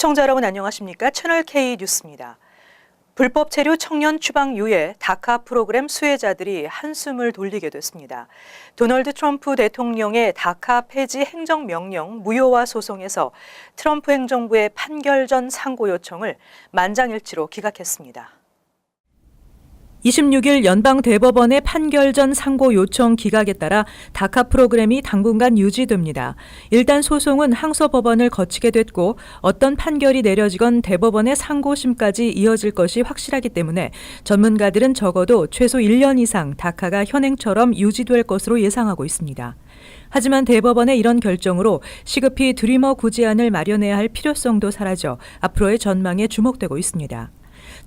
시청자 여러분 안녕하십니까? 채널K 뉴스입니다. 불법 체류 청년 추방 이후에 다카 프로그램 수혜자들이 한숨을 돌리게 됐습니다. 도널드 트럼프 대통령의 다카 폐지 행정명령 무효화 소송에서 트럼프 행정부의 판결 전 상고 요청을 만장일치로 기각했습니다. 26일 연방대법원의 판결 전 상고 요청 기각에 따라 다카 프로그램이 당분간 유지됩니다. 일단 소송은 항소법원을 거치게 됐고 어떤 판결이 내려지건 대법원의 상고심까지 이어질 것이 확실하기 때문에 전문가들은 적어도 최소 1년 이상 다카가 현행처럼 유지될 것으로 예상하고 있습니다. 하지만 대법원의 이런 결정으로 시급히 드리머 구제안을 마련해야 할 필요성도 사라져 앞으로의 전망에 주목되고 있습니다.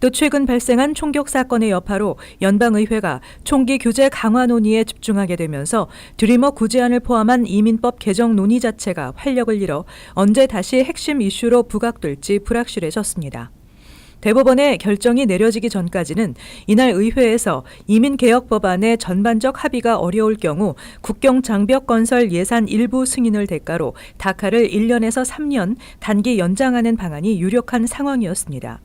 또 최근 발생한 총격 사건의 여파로 연방의회가 총기 규제 강화 논의에 집중하게 되면서 드리머 구제안을 포함한 이민법 개정 논의 자체가 활력을 잃어 언제 다시 핵심 이슈로 부각될지 불확실해졌습니다. 대법원의 결정이 내려지기 전까지는 이날 의회에서 이민개혁 법안의 전반적 합의가 어려울 경우 국경 장벽 건설 예산 일부 승인을 대가로 다카를 1년에서 3년 단기 연장하는 방안이 유력한 상황이었습니다.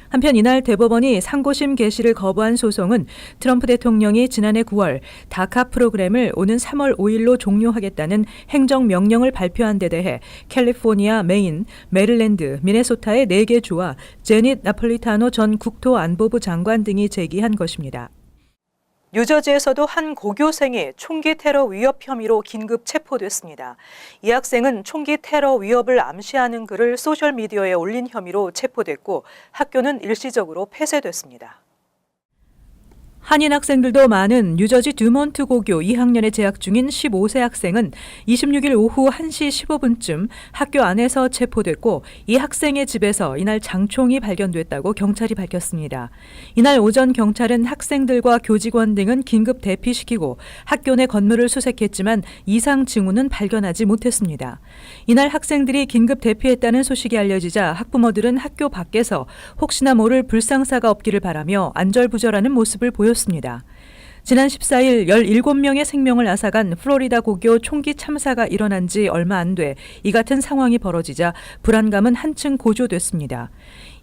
한편 이날 대법원이 상고심 개시를 거부한 소송은 트럼프 대통령이 지난해 9월 다카 프로그램을 오는 3월 5일로 종료하겠다는 행정명령을 발표한 데 대해 캘리포니아, 메인, 메릴랜드, 미네소타의 4개 주와 제닛 나폴리타노 전 국토안보부 장관 등이 제기한 것입니다. 뉴저지에서도 한 고교생이 총기 테러 위협 혐의로 긴급 체포됐습니다. 이 학생은 총기 테러 위협을 암시하는 글을 소셜미디어에 올린 혐의로 체포됐고 학교는 일시적으로 폐쇄됐습니다. 한인 학생들도 많은 뉴저지 듀몬트 고교 2학년에 재학 중인 15세 학생은 26일 오후 1시 15분쯤 학교 안에서 체포됐고 이 학생의 집에서 이날 장총이 발견됐다고 경찰이 밝혔습니다. 이날 오전 경찰은 학생들과 교직원 등은 긴급 대피시키고 학교 내 건물을 수색했지만 이상 징후는 발견하지 못했습니다. 이날 학생들이 긴급 대피했다는 소식이 알려지자 학부모들은 학교 밖에서 혹시나 모를 불상사가 없기를 바라며 안절부절하는 모습을 보였습니다. 지난 14일 17명의 생명을 앗아간 플로리다 고교 총기 참사가 일어난 지 얼마 안 돼 이 같은 상황이 벌어지자 불안감은 한층 고조됐습니다.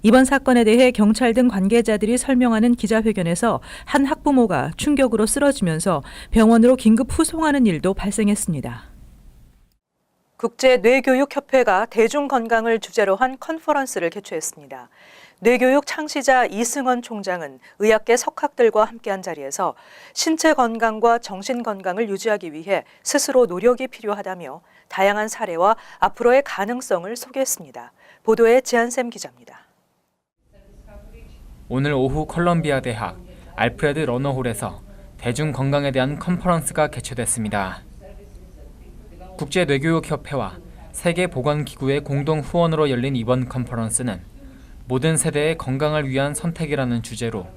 이번 사건에 대해 경찰 등 관계자들이 설명하는 기자회견에서 한 학부모가 충격으로 쓰러지면서 병원으로 긴급 후송하는 일도 발생했습니다. 국제뇌교육협회가 대중건강을 주제로 한 컨퍼런스를 개최했습니다. 뇌교육 창시자 이승원 총장은 의학계 석학들과 함께한 자리에서 신체 건강과 정신 건강을 유지하기 위해 스스로 노력이 필요하다며 다양한 사례와 앞으로의 가능성을 소개했습니다. 보도에 지한샘 기자입니다. 오늘 오후 컬럼비아 대학 알프레드 러너홀에서 대중건강에 대한 컨퍼런스가 개최됐습니다. 국제뇌교육협회와 세계보건기구의 공동 후원으로 열린 이번 컨퍼런스는 모든 세대의 건강을 위한 선택이라는 주제로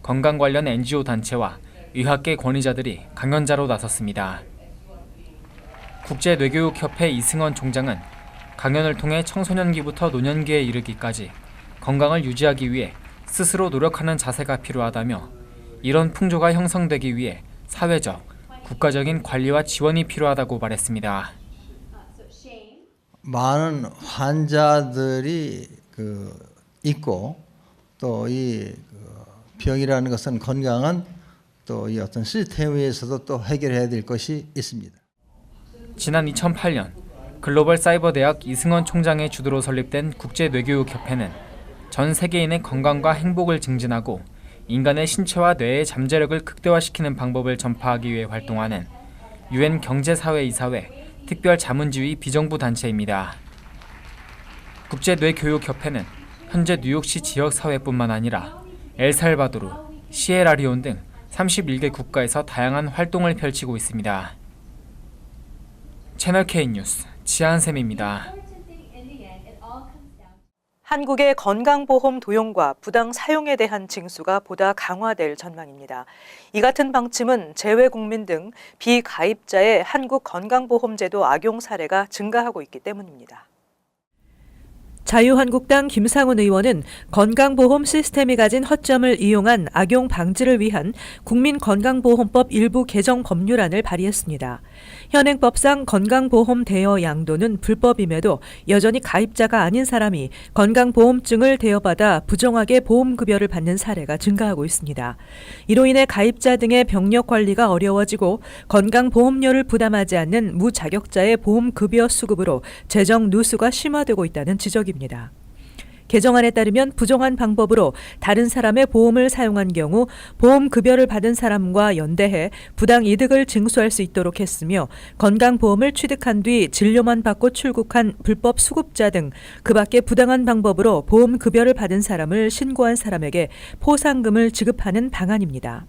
건강 관련 NGO 단체와 의학계 권위자들이 강연자로 나섰습니다. 국제뇌교육협회 이승원 총장은 강연을 통해 청소년기부터 노년기에 이르기까지 건강을 유지하기 위해 스스로 노력하는 자세가 필요하다며 이런 풍조가 형성되기 위해 사회적, 국가적인 관리와 지원이 필요하다고 말했습니다. 많은 환자들이 있고 또 이 병이라는 것은 건강한 또 이 어떤 시스템 위에서도 또 해결해야 될 것이 있습니다. 지난 2008년 글로벌 사이버 대학 이승원 총장의 주도로 설립된 국제뇌교육협회는 전 세계인의 건강과 행복을 증진하고 인간의 신체와 뇌의 잠재력을 극대화시키는 방법을 전파하기 위해 활동하는 UN 경제사회이사회 특별자문지휘 비정부 단체입니다. 국제뇌교육협회는 현재 뉴욕시 지역사회뿐만 아니라 엘살바도르, 시에라리온 등 31개 국가에서 다양한 활동을 펼치고 있습니다. 채널K 뉴스 지한샘입니다. 한국의 건강보험 도용과 부당 사용에 대한 징수가 보다 강화될 전망입니다. 이 같은 방침은 재외국민 등 비가입자의 한국 건강보험제도 악용 사례가 증가하고 있기 때문입니다. 자유한국당 김상훈 의원은 건강보험 시스템이 가진 허점을 이용한 악용 방지를 위한 국민건강보험법 일부 개정 법률안을 발의했습니다. 현행법상 건강보험 대여 양도는 불법임에도 여전히 가입자가 아닌 사람이 건강보험증을 대여받아 부정하게 보험급여를 받는 사례가 증가하고 있습니다. 이로 인해 가입자 등의 병력 관리가 어려워지고 건강보험료를 부담하지 않는 무자격자의 보험급여 수급으로 재정 누수가 심화되고 있다는 지적입니다. 개정안에 따르면 부정한 방법으로 다른 사람의 보험을 사용한 경우 보험급여를 받은 사람과 연대해 부당 이득을 징수할 수 있도록 했으며 건강보험을 취득한 뒤 진료만 받고 출국한 불법 수급자 등 그 밖에 부당한 방법으로 보험급여를 받은 사람을 신고한 사람에게 포상금을 지급하는 방안입니다.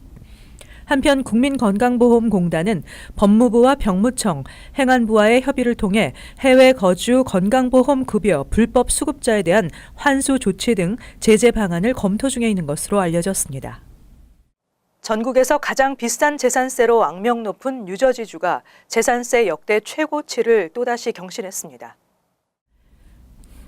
한편 국민건강보험공단은 법무부와 병무청, 행안부와의 협의를 통해 해외 거주 건강보험 급여 불법 수급자에 대한 환수 조치 등 제재 방안을 검토 중에 있는 것으로 알려졌습니다. 전국에서 가장 비싼 재산세로 악명 높은 뉴저지주가 재산세 역대 최고치를 또다시 경신했습니다.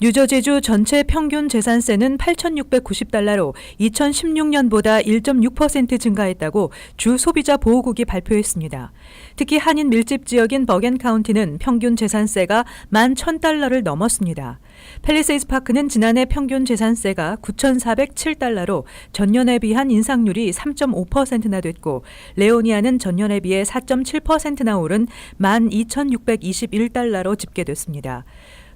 뉴저지주 전체 평균 재산세는 8,690달러로 2016년보다 1.6% 증가했다고 주 소비자 보호국이 발표했습니다. 특히 한인 밀집 지역인 버겐 카운티는 평균 재산세가 11,000달러를 넘었습니다. 팰리세이드 파크는 지난해 평균 재산세가 9,407달러로 전년에 비한 인상률이 3.5%나 됐고 레오니아는 전년에 비해 4.7%나 오른 12,621달러로 집계됐습니다.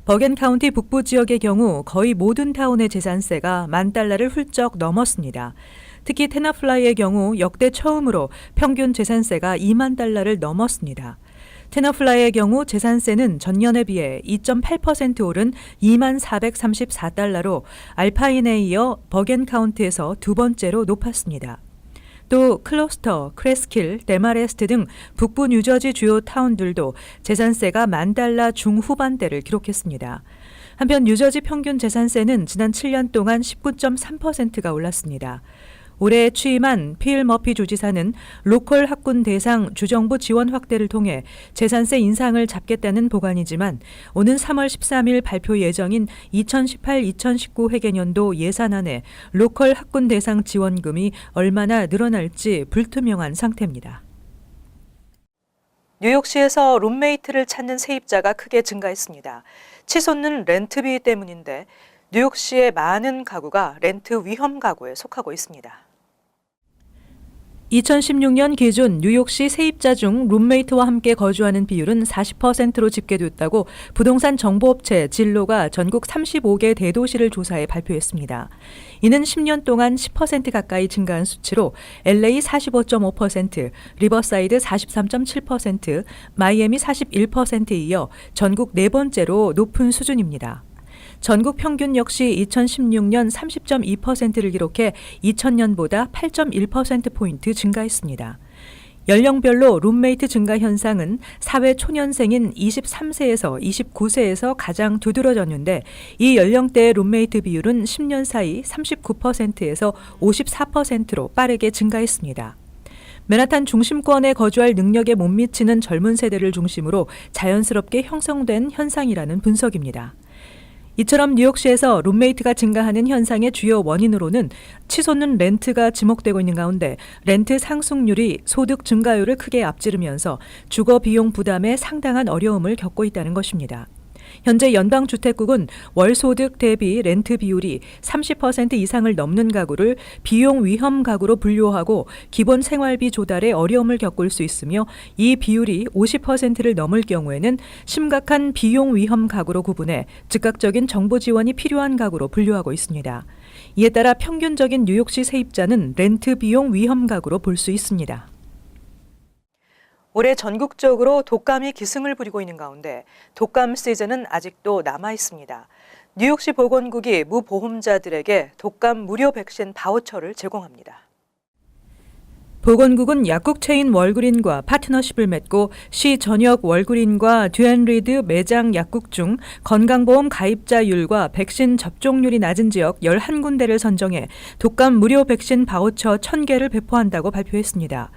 버겐 카운티 북부 지역의 경우 거의 모든 타운의 재산세가 10,000달러를 훌쩍 넘었습니다. 특히 테너플라이의 경우 역대 처음으로 평균 재산세가 20,000달러를 넘었습니다. 테너플라이의 경우 재산세는 전년에 비해 2.8% 오른 24,434달러로 알파인에 이어 버겐 카운티에서 두 번째로 높았습니다. 또 클로스터, 크레스킬, 데마레스트 등 북부 뉴저지 주요 타운들도 재산세가 10,000달러 중후반대를 기록했습니다. 한편 뉴저지 평균 재산세는 지난 7년 동안 19.3%가 올랐습니다. 올해 취임한 필 머피 주지사는 로컬 학군 대상 주정부 지원 확대를 통해 재산세 인상을 잡겠다는 보관이지만 오는 3월 13일 발표 예정인 2018-2019 회계년도 예산안에 로컬 학군 대상 지원금이 얼마나 늘어날지 불투명한 상태입니다. 뉴욕시에서 룸메이트를 찾는 세입자가 크게 증가했습니다. 치솟는 렌트비 때문인데 뉴욕시의 많은 가구가 렌트 위험 가구에 속하고 있습니다. 2016년 기준 뉴욕시 세입자 중 룸메이트와 함께 거주하는 비율은 40%로 집계됐다고 부동산 정보업체 진로가 전국 35개 대도시를 조사해 발표했습니다. 이는 10년 동안 10% 가까이 증가한 수치로 LA 45.5%, 리버사이드 43.7%, 마이애미 41%에 이어 전국 네 번째로 높은 수준입니다. 전국 평균 역시 2016년 30.2%를 기록해 2000년보다 8.1%포인트 증가했습니다. 연령별로 룸메이트 증가 현상은 사회 초년생인 23세에서 29세에서 가장 두드러졌는데 이 연령대의 룸메이트 비율은 10년 사이 39%에서 54%로 빠르게 증가했습니다. 맨하탄 중심권에 거주할 능력에 못 미치는 젊은 세대를 중심으로 자연스럽게 형성된 현상이라는 분석입니다. 이처럼 뉴욕시에서 룸메이트가 증가하는 현상의 주요 원인으로는 치솟는 렌트가 지목되고 있는 가운데 렌트 상승률이 소득 증가율을 크게 앞지르면서 주거 비용 부담에 상당한 어려움을 겪고 있다는 것입니다. 현재 연방주택국은 월소득 대비 렌트 비율이 30% 이상을 넘는 가구를 비용 위험 가구로 분류하고 기본 생활비 조달에 어려움을 겪을 수 있으며 이 비율이 50%를 넘을 경우에는 심각한 비용 위험 가구로 구분해 즉각적인 정부 지원이 필요한 가구로 분류하고 있습니다. 이에 따라 평균적인 뉴욕시 세입자는 렌트 비용 위험 가구로 볼 수 있습니다. 올해 전국적으로 독감이 기승을 부리고 있는 가운데 독감 시즌은 아직도 남아 있습니다. 뉴욕시 보건국이 무보험자들에게 독감 무료 백신 바우처를 제공합니다. 보건국은 약국 체인 월그린과 파트너십을 맺고 시 전역 월그린과 듀앤리드 매장 약국 중 건강보험 가입자율과 백신 접종률이 낮은 지역 11군데를 선정해 독감 무료 백신 바우처 1,000개를 배포한다고 발표했습니다.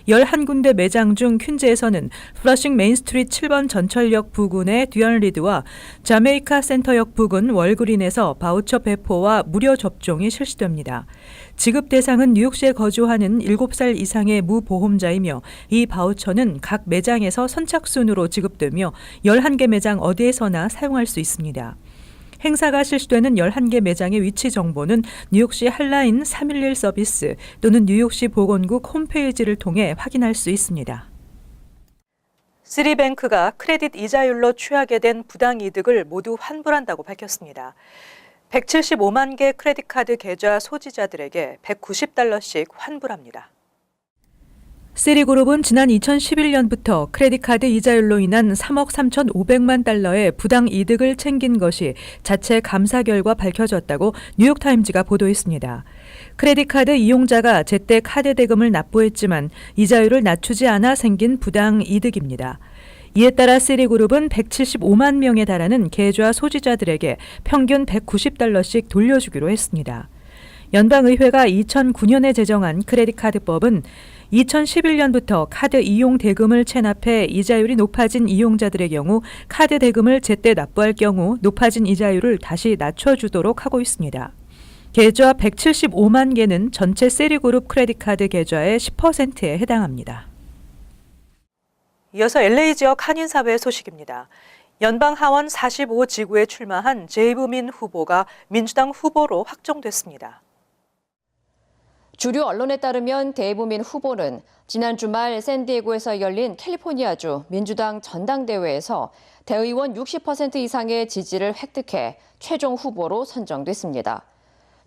11군데 매장 중 퀸즈에서는 플러싱 메인스트리트 7번 전철역 부근의 듀언리드와 자메이카 센터역 부근 월그린에서 바우처 배포와 무료 접종이 실시됩니다. 지급 대상은 뉴욕시에 거주하는 7살 이상의 무보험자이며 이 바우처는 각 매장에서 선착순으로 지급되며 11개 매장 어디에서나 사용할 수 있습니다. 행사가 실시되는 11개 매장의 위치 정보는 뉴욕시 한라인 311 서비스 또는 뉴욕시 보건국 홈페이지를 통해 확인할 수 있습니다. 시리뱅크가 크레딧 이자율로 취하게 된 부당 이득을 모두 환불한다고 밝혔습니다. 175만 개 크레딧 카드 계좌 소지자들에게 $190씩 환불합니다. 시리그룹은 지난 2011년부터 크레딧 카드 이자율로 인한 3억 3,500만 달러의 부당 이득을 챙긴 것이 자체 감사 결과 밝혀졌다고 뉴욕타임즈가 보도했습니다. 크레딧 카드 이용자가 제때 카드 대금을 납부했지만 이자율을 낮추지 않아 생긴 부당 이득입니다. 이에 따라 시리그룹은 175만 명에 달하는 계좌 소지자들에게 평균 $190씩 돌려주기로 했습니다. 연방의회가 2009년에 제정한 크레딧 카드법은 2011년부터 카드 이용 대금을 체납해 이자율이 높아진 이용자들의 경우 카드 대금을 제때 납부할 경우 높아진 이자율을 다시 낮춰주도록 하고 있습니다. 계좌 175만 개는 전체 시리그룹 크레딧 카드 계좌의 10%에 해당합니다. 이어서 LA 지역 한인사회 소식입니다. 연방 하원 45지구에 출마한 제이브민 후보가 민주당 후보로 확정됐습니다. 주류 언론에 따르면 데이브민 후보는 지난 주말 샌디에고에서 열린 캘리포니아주 민주당 전당대회에서 대의원 60% 이상의 지지를 획득해 최종 후보로 선정됐습니다.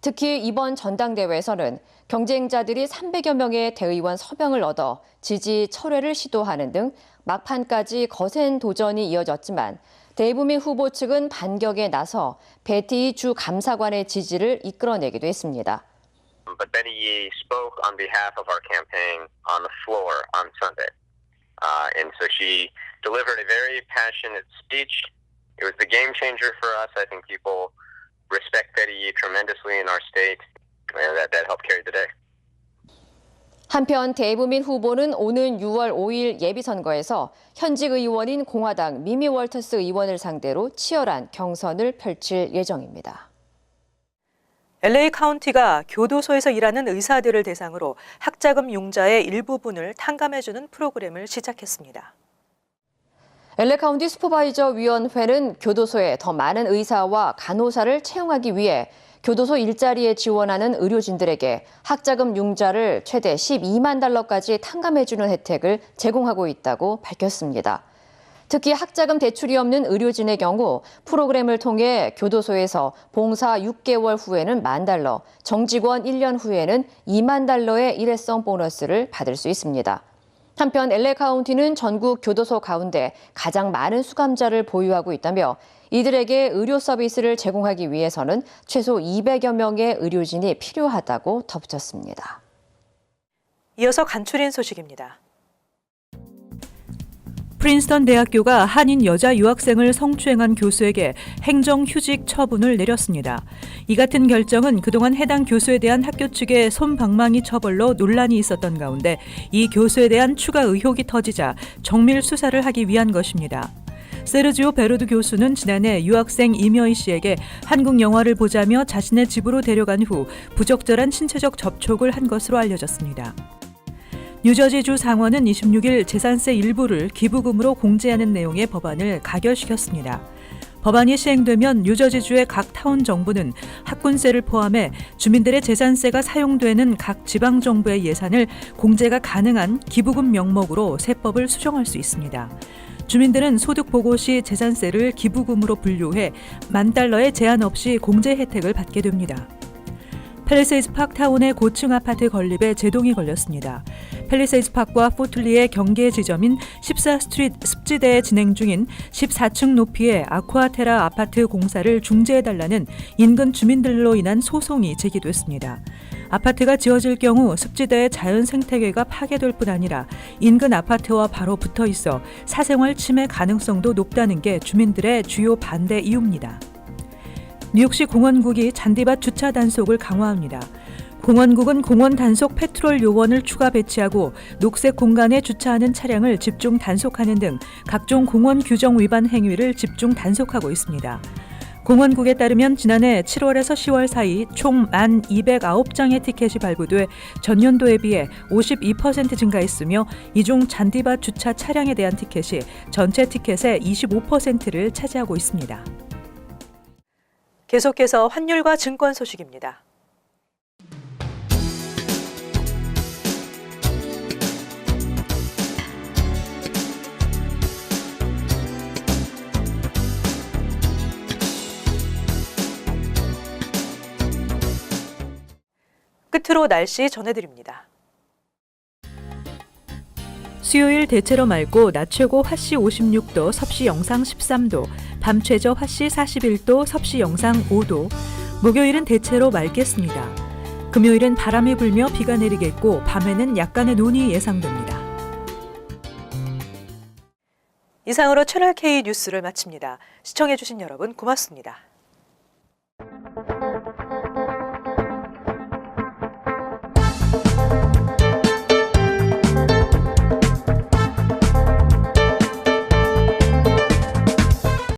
특히 이번 전당대회에서는 경쟁자들이 300여 명의 대의원 서명을 얻어 지지 철회를 시도하는 등 막판까지 거센 도전이 이어졌지만 데이브민 후보 측은 반격에 나서 베티 주 감사관의 지지를 이끌어내기도 했습니다. But Betty Yee spoke on behalf of our campaign on the floor on Sunday. And so she delivered a very passionate speech. It was the game changer for us. I think people respect Betty Yee tremendously in our state, and that helped carry the day. 한편 데이브민 후보는 오는 6월 5일 예비선거에서 현직 의원인 공화당 미미 월터스 의원을 상대로 치열한 경선을 펼칠 예정입니다. LA 카운티가 교도소에서 일하는 의사들을 대상으로 학자금 융자의 일부분을 탕감해주는 프로그램을 시작했습니다. LA 카운티 슈퍼바이저 위원회는 교도소에 더 많은 의사와 간호사를 채용하기 위해 교도소 일자리에 지원하는 의료진들에게 학자금 융자를 최대 $12만 달러까지 탕감해주는 혜택을 제공하고 있다고 밝혔습니다. 특히 학자금 대출이 없는 의료진의 경우 프로그램을 통해 교도소에서 봉사 6개월 후에는 $10,000, 정직원 1년 후에는 $2만 달러의 일회성 보너스를 받을 수 있습니다. 한편 LA 카운티는 전국 교도소 가운데 가장 많은 수감자를 보유하고 있다며 이들에게 의료 서비스를 제공하기 위해서는 최소 200여 명의 의료진이 필요하다고 덧붙였습니다. 이어서 간추린 소식입니다. 프린스턴 대학교가 한인 여자 유학생을 성추행한 교수에게 행정휴직 처분을 내렸습니다. 이 같은 결정은 그동안 해당 교수에 대한 학교 측의 솜방망이 처벌로 논란이 있었던 가운데 이 교수에 대한 추가 의혹이 터지자 정밀 수사를 하기 위한 것입니다. 세르지오 베르두 교수는 지난해 유학생 이머희 씨에게 한국 영화를 보자며 자신의 집으로 데려간 후 부적절한 신체적 접촉을 한 것으로 알려졌습니다. 뉴저지주 상원은 26일 재산세 일부를 기부금으로 공제하는 내용의 법안을 가결시켰습니다. 법안이 시행되면 뉴저지주의 각 타운 정부는 학군세를 포함해 주민들의 재산세가 사용되는 각 지방정부의 예산을 공제가 가능한 기부금 명목으로 세법을 수정할 수 있습니다. 주민들은 소득 보고 시 재산세를 기부금으로 분류해 $10,000의 제한 없이 공제 혜택을 받게 됩니다. 팰리세이즈 파크 타운의 고층 아파트 건립에 제동이 걸렸습니다. 팰리세이즈 파크와 포틀리의 경계 지점인 14스트리트 습지대에 진행 중인 14층 높이의 아쿠아테라 아파트 공사를 중지해달라는 인근 주민들로 인한 소송이 제기됐습니다. 아파트가 지어질 경우 습지대의 자연 생태계가 파괴될 뿐 아니라 인근 아파트와 바로 붙어 있어 사생활 침해 가능성도 높다는 게 주민들의 주요 반대 이유입니다. 뉴욕시 공원국이 잔디밭 주차 단속을 강화합니다. 공원국은 공원 단속 패트롤 요원을 추가 배치하고 녹색 공간에 주차하는 차량을 집중 단속하는 등 각종 공원 규정 위반 행위를 집중 단속하고 있습니다. 공원국에 따르면 지난해 7월에서 10월 사이 총 1,209장의 티켓이 발부돼 전년도에 비해 52% 증가했으며 이 중 잔디밭 주차 차량에 대한 티켓이 전체 티켓의 25%를 차지하고 있습니다. 계속해서 환율과 증권 소식입니다. 끝으로 날씨 전해드립니다. 수요일 대체로 맑고 낮 최고 화씨 56도, 섭씨 영상 13도, 밤 최저 화씨 41도, 섭씨 영상 5도. 목요일은 대체로 맑겠습니다. 금요일은 바람이 불며 비가 내리겠고 밤에는 약간의 눈이 예상됩니다. 이상으로 채널K 뉴스를 마칩니다. 시청해주신 여러분 고맙습니다.